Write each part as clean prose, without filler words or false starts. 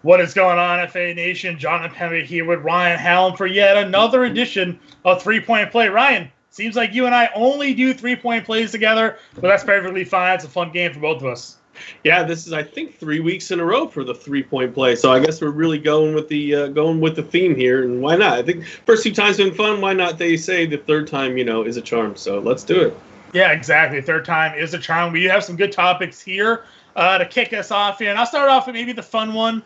What is going on, FA Nation? John Impemba here with Ryan Hallam for yet another edition of 3-Point Play. Ryan, seems like you and I only do 3-point plays together, but that's perfectly fine. It's a fun game for both of us. Yeah, this is, I think, 3 weeks in a row for the 3-point play. So I guess we're really going with the theme here, and why not? I think first 2 times been fun. Why not? They say the third time, is a charm. So let's do it. Yeah, exactly. Third time is a charm. We have some good topics here to kick us off here, and I'll start off with maybe the fun one.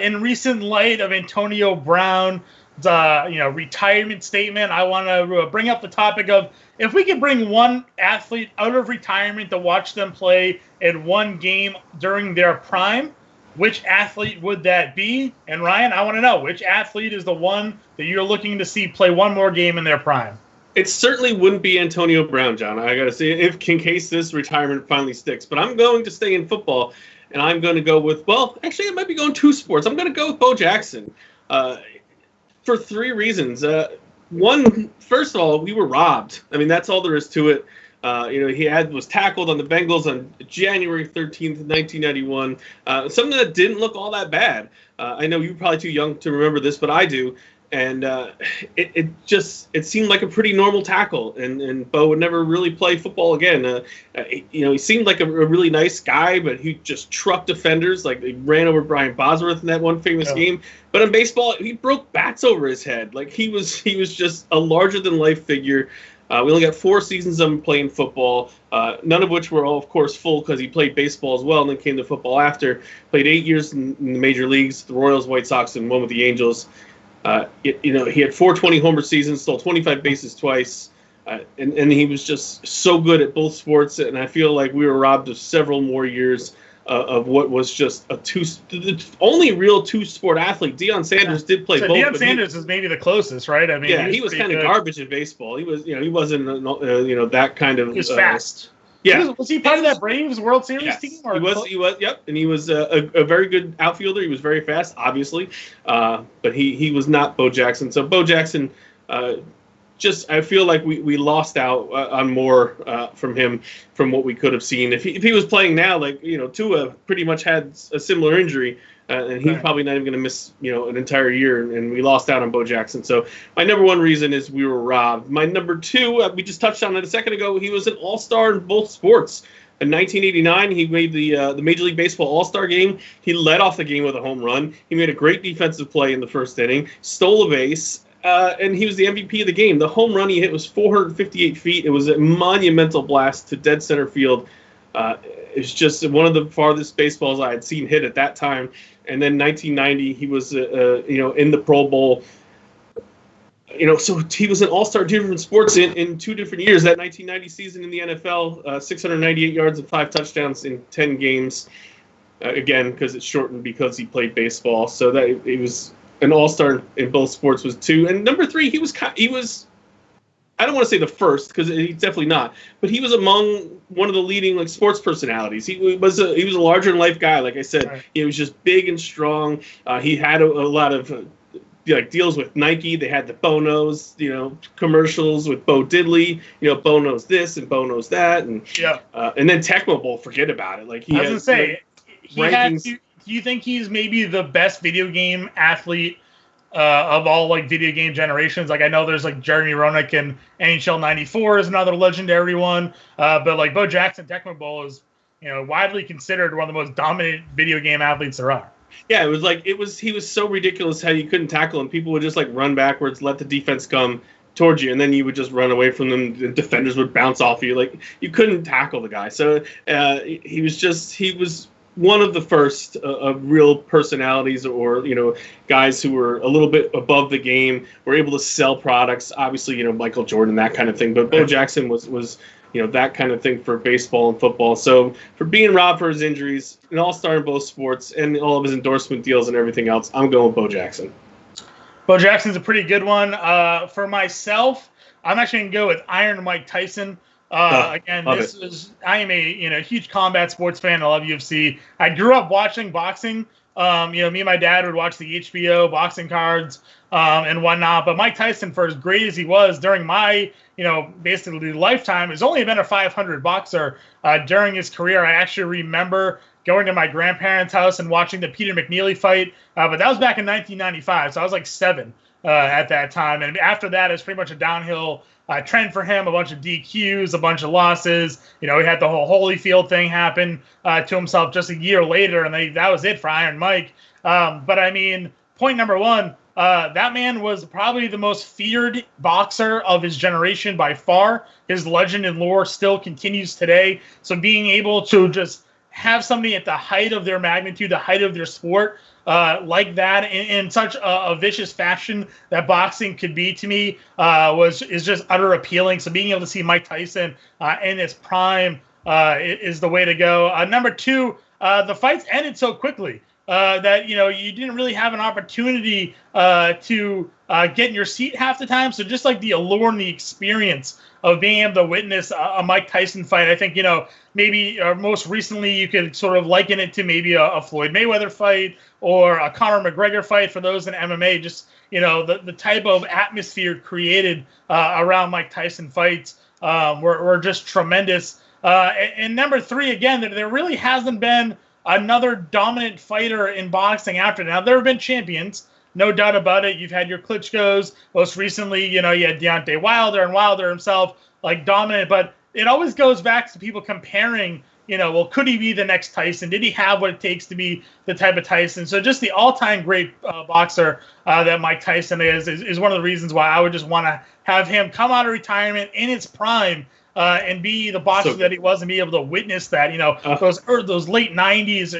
In recent light of Antonio Brown's retirement statement, I want to bring up the topic of if we could bring one athlete out of retirement to watch them play in one game during their prime, which athlete would that be? And Ryan, I want to know, which athlete is the one that you're looking to see play one more game in their prime? It certainly wouldn't be Antonio Brown, John. I got to say, in case this retirement finally sticks. But I'm going to stay in football. And I'm going to go with, I might be going 2 sports. I'm going to go with Bo Jackson for 3 reasons. One, first of all, we were robbed. I mean, that's all there is to it. He was tackled on the Bengals on January 13th, 1991. Something that didn't look all that bad. I know you're probably too young to remember this, but I do. And it seemed like a pretty normal tackle, and Bo would never really play football again. He seemed like a really nice guy, but he just trucked defenders, like he ran over Brian Bosworth in that one famous game. But in baseball, he broke bats over his head. Like he was just a larger than life figure. We only got 4 seasons of him playing football, none of which were all, of course, full because he played baseball as well and then came to football after. Played 8 years in the major leagues, the Royals, White Sox, and 1 with the Angels. He had 420 homer seasons, stole 25 bases twice, and he was just so good at both sports. And I feel like we were robbed of several more years of what was just the only real 2-sport athlete. Deion Sanders did play both. Deion Sanders is maybe the closest, right? I mean, he was kind of garbage in baseball. He was, he wasn't, that kind of. He was fast. Yeah, was he part of that Braves World Series team? Or he was. Yep, and he was a very good outfielder. He was very fast, obviously, but he was not Bo Jackson. So Bo Jackson, I feel like we lost out on more from him from what we could have seen. If he was playing now, Tua pretty much had a similar injury. And he's probably not even going to miss, an entire year, and we lost out on Bo Jackson. So my number 1 reason is we were robbed. My number 2, we just touched on it a second ago. He was an all-star in both sports. In 1989, he made the Major League Baseball All-Star game. He led off the game with a home run. He made a great defensive play in the first inning, stole a base, and he was the MVP of the game. The home run he hit was 458 feet. It was a monumental blast to dead center field. It's just one of the farthest baseballs I had seen hit at that time. And then 1990, he was, in the Pro Bowl. So he was an all-star in 2 different sports in 2 different years. That 1990 season in the NFL, 698 yards and 5 touchdowns in 10 games. Again, because it's shortened because he played baseball. So that he was an all-star in both sports was 2. And number 3, he was. I don't want to say the first because he's definitely not, but he was among one of the leading sports personalities. He was a larger than life guy, like I said. Right. He was just big and strong. He had a lot of deals with Nike. They had the Bonos, commercials with Bo Diddley. Bo knows this and Bo knows that, and then Tecmo Bowl. Forget about it. I was gonna say, do you think he's maybe the best video game athlete? Of all video game generations? I know there's Jeremy Roenick and NHL 94 is another legendary one, but Bo Jackson, Tecmo Bowl is widely considered one of the most dominant video game athletes there are. Yeah, he was so ridiculous how you couldn't tackle him. People would just run backwards, let the defense come towards you, and then you would just run away from them. The defenders would bounce off you. You couldn't tackle the guy. So he was one of the first of real personalities or, guys who were a little bit above the game, were able to sell products. Obviously, Michael Jordan, that kind of thing. But Bo Jackson was that kind of thing for baseball and football. So for being robbed for his injuries, an all-star in both sports, and all of his endorsement deals and everything else, I'm going with Bo Jackson. Bo Jackson's a pretty good one. For myself, I'm actually going to go with Iron Mike Tyson. I am a huge combat sports fan. I love UFC. I grew up watching boxing. Me and my dad would watch the HBO boxing cards and whatnot. But Mike Tyson, for as great as he was during my, basically lifetime, has only been a 500 boxer during his career. I actually remember going to my grandparents' house and watching the Peter McNeely fight. But that was back in 1995, so I was like 7 at that time. And after that, it's pretty much a downhill trend for him. A bunch of DQs, a bunch of losses. He had the whole Holyfield thing happen to himself just a year later, and that was it for Iron Mike. But I mean, point number one. That man was probably the most feared boxer of his generation by far. His legend and lore still continues today. So being able to just have somebody at the height of their magnitude, the height of their sport, like that in such a vicious fashion that boxing could be to me is just utter appealing. So being able to see Mike Tyson in his prime is the way to go. Number two, the fights ended so quickly. That you didn't really have an opportunity to get in your seat half the time. So just like the allure and the experience of being able to witness a Mike Tyson fight, I think maybe most recently you could sort of liken it to maybe a Floyd Mayweather fight or a Conor McGregor fight for those in MMA. Just the type of atmosphere created around Mike Tyson fights were just tremendous. And number three, again, there really hasn't been another dominant fighter in boxing after. Now, there have been champions, no doubt about it. You've had your Klitschko's. Most recently, you had Deontay Wilder, and Wilder himself, like, dominant. But it always goes back to people comparing, well, could he be the next Tyson? Did he have what it takes to be the type of Tyson? So just the all-time great boxer that Mike Tyson is one of the reasons why I would just want to have him come out of retirement in his prime and be the boxer that he was, and be able to witness that, those late 90s,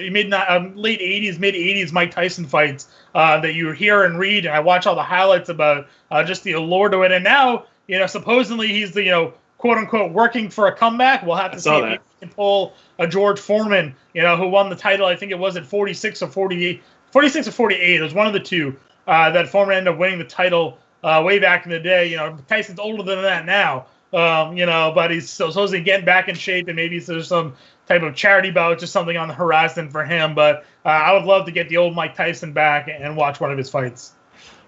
late 80s, mid 80s Mike Tyson fights that you hear and read, and I watch all the highlights about just the allure to it. And now, supposedly he's the, quote unquote, working for a comeback. We'll have to see if he can pull a George Foreman, who won the title. I think it was at 46 or 48. It was one of the two that Foreman ended up winning the title way back in the day. Tyson's older than that now. But he's still supposedly getting back in shape, and maybe there's some type of charity bout, just something on the horizon for him. But I would love to get the old Mike Tyson back and watch one of his fights.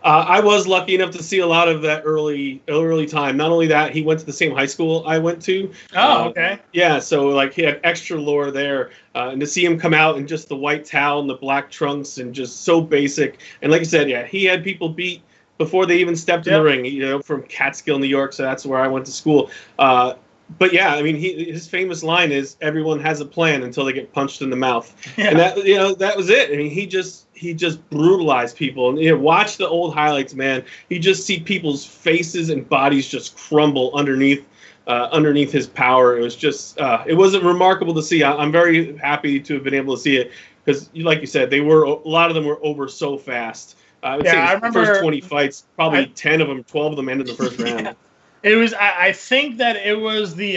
I was lucky enough to see a lot of that early time. Not only that, he went to the same high school I went to. Oh, okay. Yeah, so like he had extra lore there, and to see him come out in just the white towel and the black trunks and just so basic. And like you said, yeah, he had people beat before they even stepped in the ring, from Catskill, New York. So that's where I went to school. But yeah, I mean, his famous line is, "Everyone has a plan until they get punched in the mouth." Yeah. And that was it. I mean, he just brutalized people. And watch the old highlights, man. You just see people's faces and bodies just crumble underneath his power. It was just it wasn't remarkable to see. I'm very happy to have been able to see it because, like you said, a lot of them were over so fast. I would say I remember the first 20 fights, probably 10 of them, 12 of them ended the first round. Yeah. It was. I think that it was the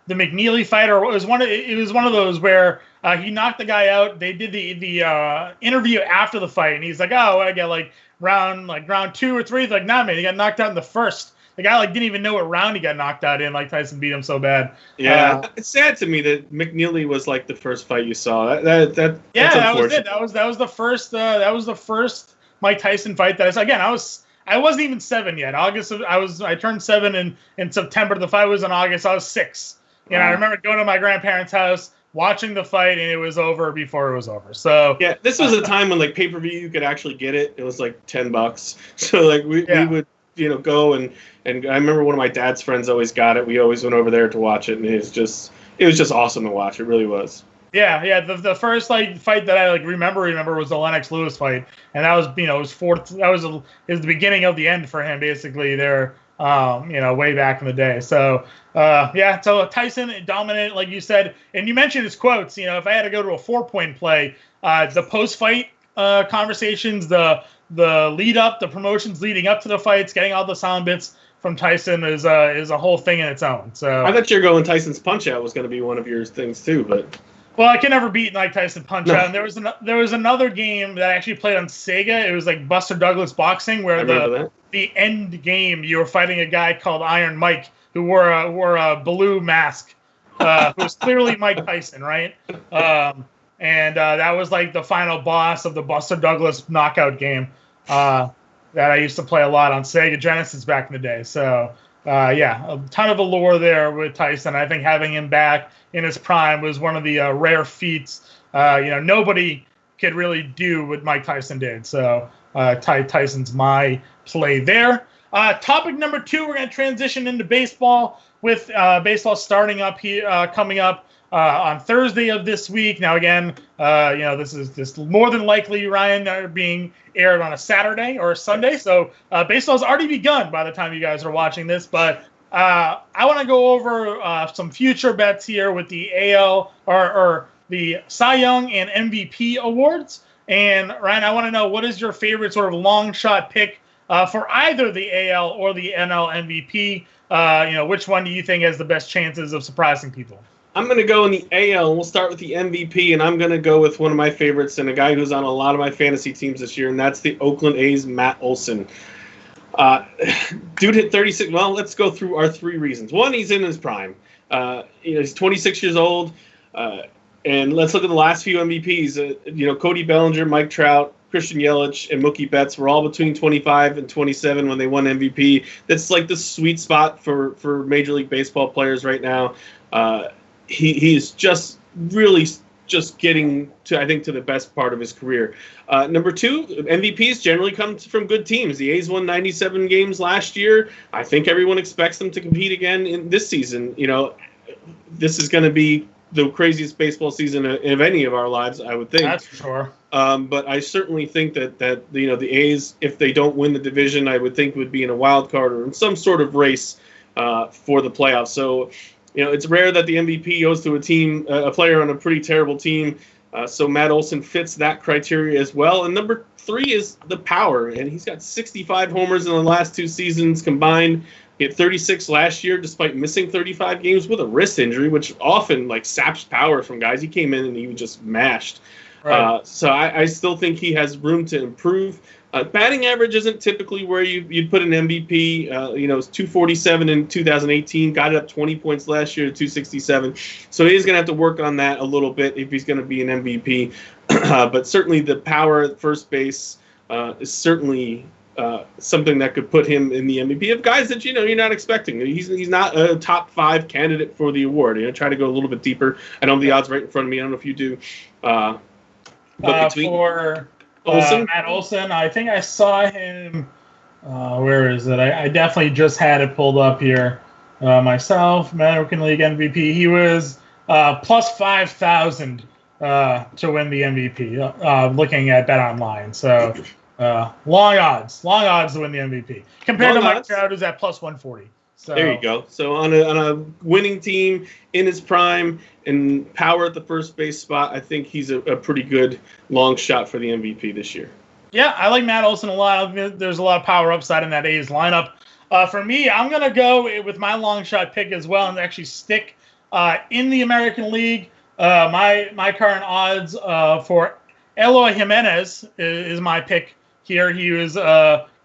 McNeely fight, or it was one of those where he knocked the guy out. They did the interview after the fight, and he's like, "Oh, I got round 2 or 3." He's like, "Nah, man, he got knocked out in the first." The guy didn't even know what round he got knocked out in. Like Tyson beat him so bad. Yeah, it's sad to me that McNeely was like the first fight you saw. That's that was it. That was the first. That was the first Mike Tyson fight that I wasn't even 7 yet. I turned 7 in September. The fight was in August. I was 6. And I remember going to my grandparents' house, watching the fight, and it was over before it was over. So yeah, this was a time when like pay-per-view you could actually get it. It was like $10. So like we would go and I remember one of my dad's friends always got it. We always went over there to watch it, and it was just awesome to watch. It really was. Yeah. The first fight that I remember was the Lenox Lewis fight, and that was his fourth. That was the beginning of the end for him, basically there. Way back in the day. So so Tyson dominant, like you said, and you mentioned his quotes. If I had to go to a 4-point play, the post-fight conversations, the lead up, the promotions leading up to the fights, getting all the sound bits from Tyson is a whole thing in its own. So I thought you were going Tyson's Punch Out was going to be one of your things too, but. Well, I can never beat Mike Tyson Punch Out. And there was another game that I actually played on Sega. It was like Buster Douglas Boxing, where the end game you were fighting a guy called Iron Mike who wore a blue mask, who was clearly Mike Tyson, right? And that was like the final boss of the Buster Douglas knockout game that I used to play a lot on Sega Genesis back in the day. So a ton of allure there with Tyson. I think having him back in his prime was one of the rare feats nobody could really do what Mike Tyson did. So Tyson's my play there. Topic number 2, we're going to transition into baseball with baseball starting up here, coming up on Thursday of this week. Now, again, this is more than likely, Ryan, being aired on a Saturday or a Sunday. So baseball's already begun by the time you guys are watching this. But I want to go over some future bets here with the AL or the Cy Young and MVP awards. And Ryan, I want to know, what is your favorite sort of long shot pick for either the AL or the NL MVP? Which one do you think has the best chances of surprising people? I'm going to go in the AL, and we'll start with the MVP, and I'm going to go with one of my favorites and a guy who's on a lot of my fantasy teams this year, and that's the Oakland A's, Matt Olson. Dude hit 36. Well, let's go through our 3 reasons. One, he's in his prime. He's 26 years old, and let's look at the last few MVPs. Cody Bellinger, Mike Trout, Christian Yelich, and Mookie Betts were all between 25 and 27 when they won MVP. That's like the sweet spot for Major League Baseball players right now. He's just really just getting to, I think, to the best part of his career. Number 2, MVPs generally come from good teams. The A's won 97 games last year. I think everyone expects them to compete again in this season. This is going to be the craziest baseball season of any of our lives, I would think. That's for sure. But I certainly think that the A's, if they don't win the division, I would think would be in a wild card or in some sort of race for the playoffs. So, it's rare that the MVP goes to a player on a pretty terrible team. So Matt Olson fits that criteria as well. And number 3 is the power. And he's got 65 homers in the last 2 seasons combined. He had 36 last year, despite missing 35 games with a wrist injury, which often saps power from guys. He came in and he was just mashed. Right. So I still think he has room to improve. Batting average isn't typically where you'd put an MVP. It's 247 in 2018, got it up 20 points last year to 267. So he's going to have to work on that a little bit if he's going to be an MVP. But certainly the power at first base is certainly something that could put him in the MVP of guys that you're not expecting. He's not a top 5 candidate for the award. Try to go a little bit deeper. I don't have the odds right in front of me. I don't know if you do. But between Olson? Matt Olson, I think I saw him. Where is it? I definitely just had it pulled up here myself. American League MVP. He was plus 5,000 to win the MVP. Looking at Bet Online, so long odds to win the MVP compared to Mike Trout, who's at plus 140. So there you go. So on a winning team in his prime and power at the first base spot, I think he's a pretty good long shot for the MVP this year. Yeah, I like Matt Olson a lot. There's a lot of power upside in that A's lineup. For me, I'm going to go with my long shot pick as well and actually stick in the American League. My current odds for Eloy Jimenez is my pick here. He was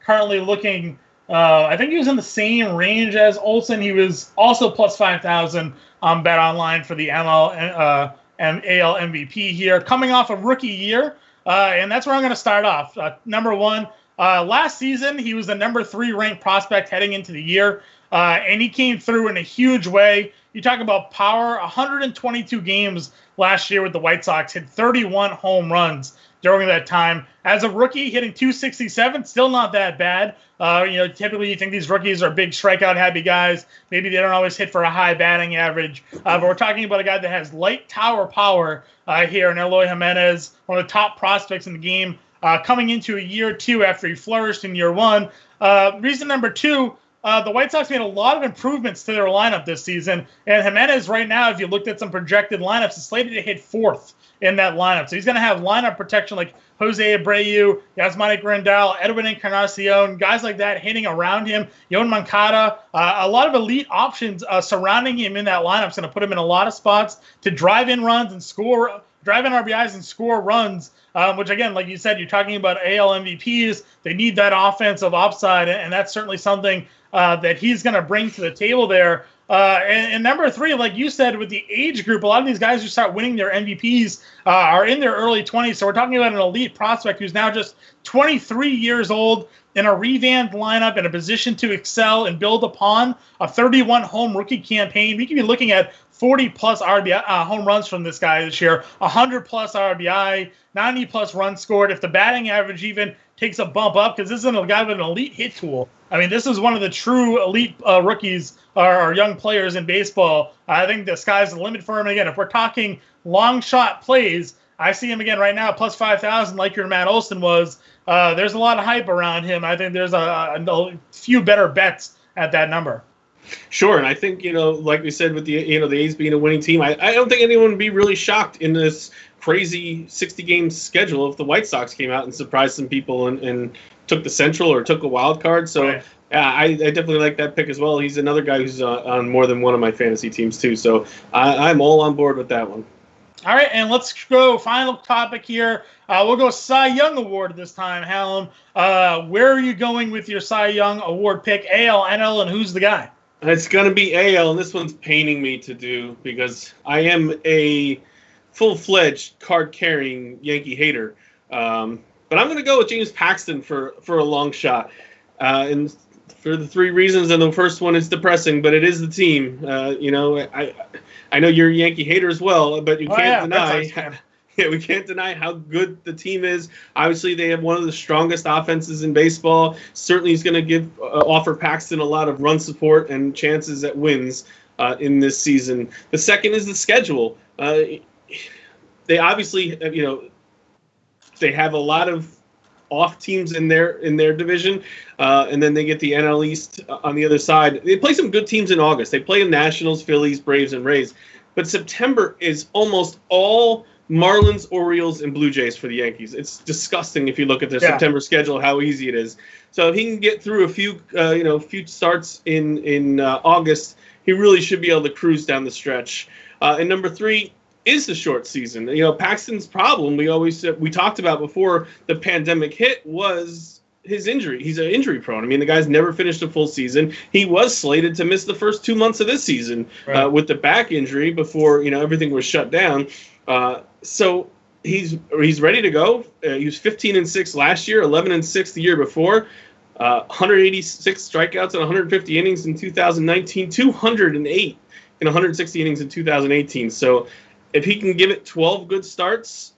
currently looking... I think he was in the same range as Olson. He was also plus 5,000 on Bet Online for the ML and AL MVP here, coming off a rookie year. And that's where I'm going to start off. Number 1, last season, he was the number 3 ranked prospect heading into the year. And he came through in a huge way. You talk about power, 122 games last year with the White Sox, hit 31 home runs during that time. As a rookie, hitting 267, still not that bad. Typically you think these rookies are big strikeout-happy guys. Maybe they don't always hit for a high batting average. But we're talking about a guy that has light tower power here in Eloy Jimenez, one of the top prospects in the game, coming into a year 2 after he flourished in year 1. Reason number 2, the White Sox made a lot of improvements to their lineup this season. And Jimenez right now, if you looked at some projected lineups, is slated to hit 4th in that lineup. So he's going to have lineup protection like Jose Abreu, Yasmani Grandal, Edwin Encarnacion, guys like that hitting around him. Yoan Moncada, a lot of elite options surrounding him in that lineup. It's going to put him in a lot of spots to drive in runs and drive in RBIs and score runs, which, again, like you said, you're talking about AL MVPs. They need that offensive upside, and that's certainly something that he's going to bring to the table there. And number 3, like you said, with the age group, a lot of these guys who start winning their MVPs are in their early 20s. So we're talking about an elite prospect who's now just 23 years old in a revamped lineup in a position to excel and build upon a 31 home rookie campaign. We could be looking at 40-plus RBI home runs from this guy this year, 100-plus RBI, 90-plus runs scored. If the batting average even takes a bump up, because this isn't a guy with an elite hit tool. I mean, this is one of the true elite rookies or young players in baseball. I think the sky's the limit for him. Again, if we're talking long shot plays, I see him again right now, plus 5,000, like your Matt Olson was. There's a lot of hype around him. I think there's a few better bets at that number. Sure, and I think, like we said with the A's being a winning team, I don't think anyone would be really shocked in this crazy 60-game schedule if the White Sox came out and surprised some people and took the Central or took a wild card. So right. I definitely like that pick as well. He's another guy who's on more than one of my fantasy teams too. So I'm all on board with that one. All right, and let's go final topic here. We'll go Cy Young Award this time, Hallam. Where are you going with your Cy Young Award pick? AL, NL, and who's the guy? It's going to be AL, and this one's paining me to do because I am a full-fledged card-carrying Yankee hater. But I'm going to go with James Paxton for a long shot. And for the 3 reasons, and the first one is depressing, but it is the team. I know you're a Yankee hater as well, but you can't deny. Yeah, we can't deny how good the team is. Obviously, they have one of the strongest offenses in baseball. Certainly, he's going to offer Paxton a lot of run support and chances at wins in this season. The second is the schedule. They obviously, they have a lot of off teams in their division, and then they get the NL East on the other side. They play some good teams in August. They play the Nationals, Phillies, Braves, and Rays. But September is almost all Marlins, Orioles, and Blue Jays for the Yankees. It's disgusting if you look at their September schedule, how easy it is. So if he can get through a few starts in August, he really should be able to cruise down the stretch. And number 3 is the short season. Paxton's problem, we talked about before the pandemic hit, was his injury. He's injury prone. I mean, the guy's never finished a full season. He was slated to miss the first 2 months of this season with the back injury before everything was shut down. So he's ready to go. He was 15-6 last year, 11-6 the year before, 186 strikeouts and 150 innings in 2019, 208 in 160 innings in 2018. So if he can give it 12 good starts,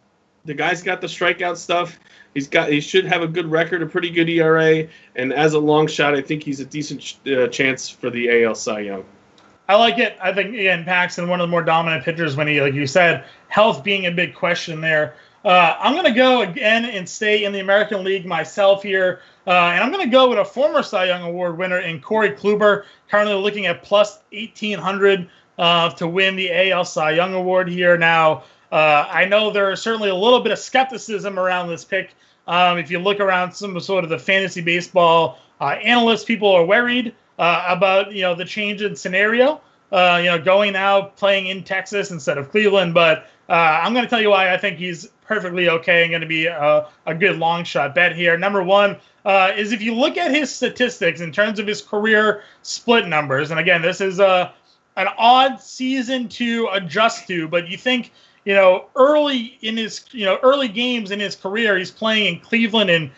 the guy's got the strikeout stuff. He should have a good record, a pretty good ERA, and as a long shot, I think he's a decent chance for the AL Cy Young. I like it. I think, again, Paxton, one of the more dominant pitchers when he, like you said, health being a big question there. I'm going to go again and stay in the American League myself here. And I'm going to go with a former Cy Young Award winner in Corey Kluber, currently looking at plus 1,800 to win the AL Cy Young Award here. Now, I know there is certainly a little bit of skepticism around this pick. If you look around some sort of the fantasy baseball analysts, people are worried about the change in scenario, going now playing in Texas instead of Cleveland. But I'm going to tell you why I think he's perfectly okay and going to be a good long shot bet here. Number 1 is if you look at his statistics in terms of his career split numbers, and again, this is an odd season to adjust to, but you think early in his early games in his career, he's playing in Cleveland in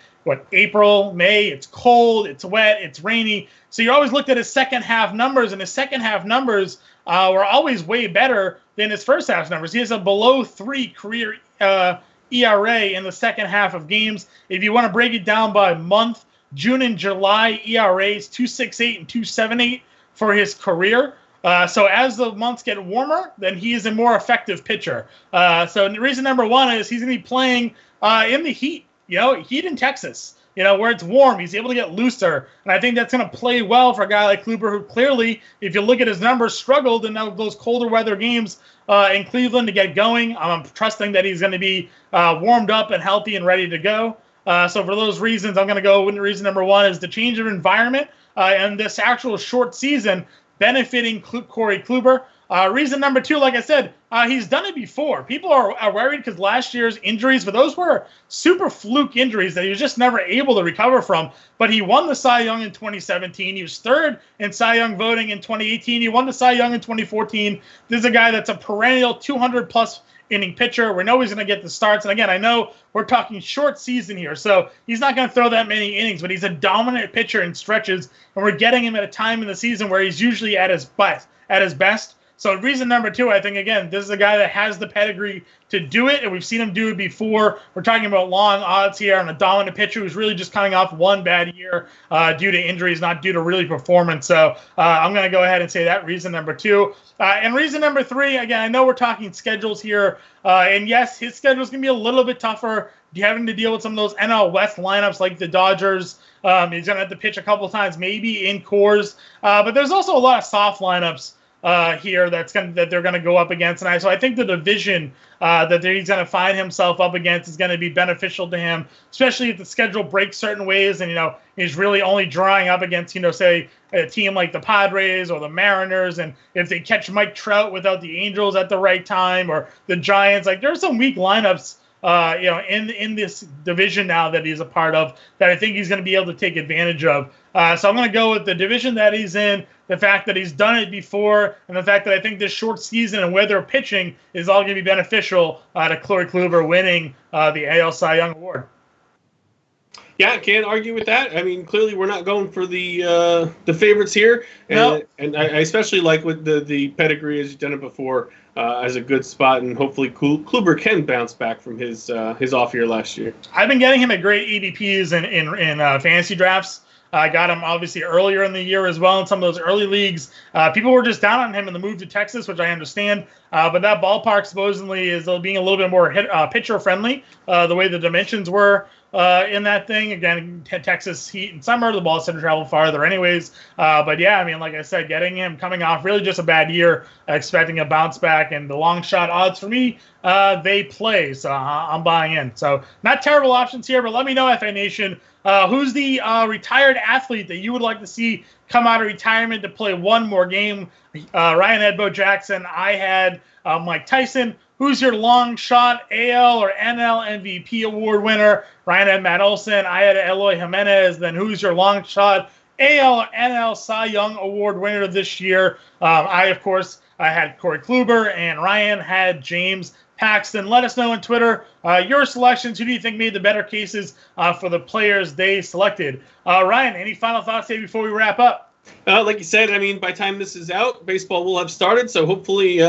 April, May. It's cold, it's wet, it's rainy. So you always looked at his second half numbers, and his second half numbers were always way better than his first half numbers. He has a below 3 career ERA in the second half of games. If you want to break it down by month, June and July ERAs 2.68 and 2.78 for his career. So as the months get warmer, then he is a more effective pitcher. So reason number 1 is he's going to be playing in the heat. Heat in Texas, where it's warm. He's able to get looser. And I think that's going to play well for a guy like Kluber, who clearly, if you look at his numbers, struggled in those colder weather games in Cleveland to get going. I'm trusting that he's going to be warmed up and healthy and ready to go. So for those reasons, I'm going to go with reason number 1 is the change of environment and this actual short season benefiting Corey Kluber. Reason number 2, like I said, he's done it before. People are worried because last year's injuries, but those were super fluke injuries that he was just never able to recover from. But he won the Cy Young in 2017. He was 3rd in Cy Young voting in 2018. He won the Cy Young in 2014. This is a guy that's a perennial 200-plus inning pitcher. We know he's going to get the starts. And again, I know we're talking short season here, so he's not going to throw that many innings, but he's a dominant pitcher in stretches, and we're getting him at a time in the season where he's usually at his best. So reason number 2, I think, again, this is a guy that has the pedigree to do it, and we've seen him do it before. We're talking about long odds here on a dominant pitcher who's really just coming off one bad year due to injuries, not due to really performance. So I'm going to go ahead and say that reason number 2. And reason number 3, again, I know we're talking schedules here, and yes, his schedule is going to be a little bit tougher, having to deal with some of those NL West lineups like the Dodgers. He's going to have to pitch a couple times, maybe in Coors. But there's also a lot of soft lineups here that they're going to go up against. And so I think the division that he's going to find himself up against is going to be beneficial to him, especially if the schedule breaks certain ways and, he's really only drawing up against, say, a team like the Padres or the Mariners. And if they catch Mike Trout without the Angels at the right time, or the Giants, like there's some weak lineups in this division now that he's a part of that I think he's going to be able to take advantage of. So I'm going to go with the division that he's in, the fact that he's done it before, and the fact that I think this short season and where they're pitching is all going to be beneficial to Corey Kluber winning the AL Cy Young Award. Yeah, I can't argue with that. I mean, clearly we're not going for the favorites here, and I especially like with the pedigree as you've done it before as a good spot, and hopefully Kluber can bounce back from his off year last year. I've been getting him at great ADPs in fantasy drafts. I got him obviously earlier in the year as well in some of those early leagues. People were just down on him in the move to Texas, which I understand. But that ballpark supposedly is being a little bit more pitcher friendly, the way the dimensions were in that thing. Again, Texas heat and summer, the ball's going to travel farther anyways. But yeah, I mean, like I said, getting him coming off really just a bad year, expecting a bounce back, and the long shot odds for me, they play. So I'm buying in. So not terrible options here, but let me know, FA Nation, who's the retired athlete that you would like to see come out of retirement to play one more game? Ryan had Bo Jackson. I had Mike Tyson. Who's your long shot AL or NL MVP award winner? Ryan had Matt Olson. I had Eloy Jimenez. Then who's your long shot AL or NL Cy Young Award winner this year? I had Corey Kluber, and Ryan had James Paxton. Let us know on Twitter your selections. Who do you think made the better cases for the players they selected? Ryan, any final thoughts here before we wrap up? Like you said, I mean, by the time this is out, baseball will have started. So hopefully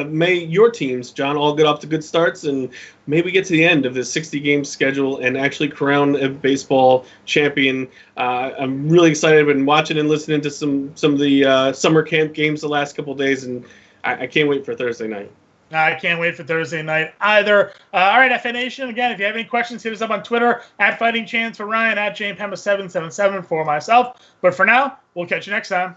may your teams, John, all get off to good starts, and maybe get to the end of this 60-game schedule and actually crown a baseball champion. I'm really excited. I've been watching and listening to some of the summer camp games the last couple of days, and I can't wait for Thursday night. I can't wait for Thursday night either. All right, FA Nation, again, if you have any questions, hit us up on Twitter, @FightingChance for Ryan, @JamePemba777 for myself. But for now, we'll catch you next time.